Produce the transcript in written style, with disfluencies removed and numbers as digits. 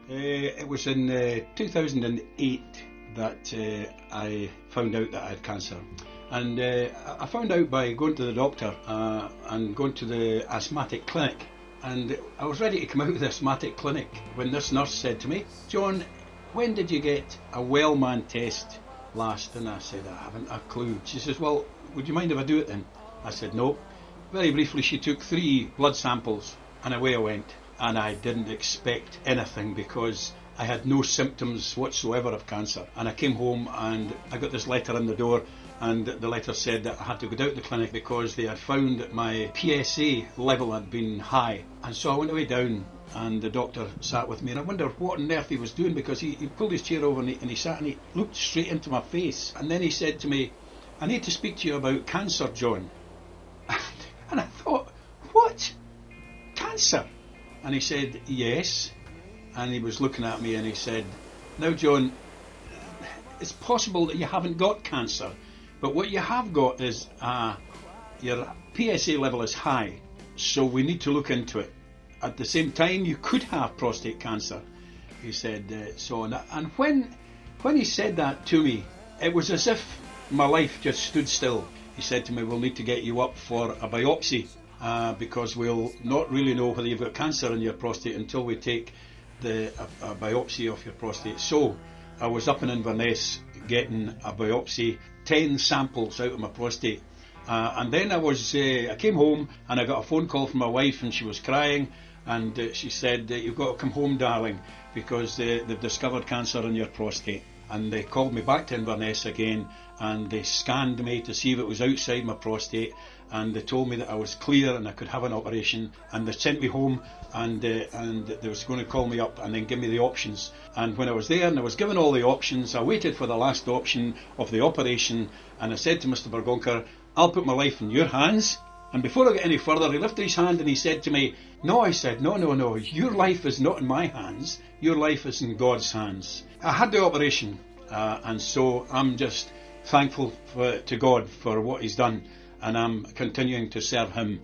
It was in 2008 that I found out that I had cancer. And I found out by going to the doctor and going to the asthmatic clinic. And I was ready to come out of the asthmatic clinic when this nurse said to me, "John, when did you get a Wellman test last?" And I said, "I haven't a clue." She says, "Well, would you mind if I do it then?" I said, "No." Very briefly, she took 3 blood samples and away I went. And I didn't expect anything because I had no symptoms whatsoever of cancer. And I came home and I got this letter in the door, and the letter said that I had to go down to the clinic because they had found that my PSA level had been high. And so I went away down, and the doctor sat with me, and I wondered what on earth he was doing, because he pulled his chair over and he sat and he looked straight into my face. And then he said to me, "I need to speak to you about cancer, John." And I thought, what? Cancer? And he said, "Yes." And he was looking at me and he said, "Now, John, it's possible that you haven't got cancer, but what you have got is your PSA level is high, so we need to look into it. At the same time, you could have prostate cancer." He said, and when he said that to me, it was as if my life just stood still. He said to me, "We'll need to get you up for a biopsy because we'll not really know whether you've got cancer in your prostate until we take a biopsy of your prostate." So I was up in Inverness getting a biopsy, 10 samples out of my prostate. And then I came home and I got a phone call from my wife, and she was crying, and she said, "You've got to come home, darling, because they've discovered cancer in your prostate." And they called me back to Inverness again, and they scanned me to see if it was outside my prostate, and they told me that I was clear and I could have an operation, and they sent me home, and they was going to call me up and then give me the options. And when I was there and I was given all the options, I waited for the last option of the operation, and I said to Mr. Bergonker, "I'll put my life in your hands." And before I get any further, he lifted his hand and he said to me, "No," I said, no, your life is not in my hands, your life is in God's hands." I had the operation, and so I'm just thankful to God for what he's done, and I'm continuing to serve him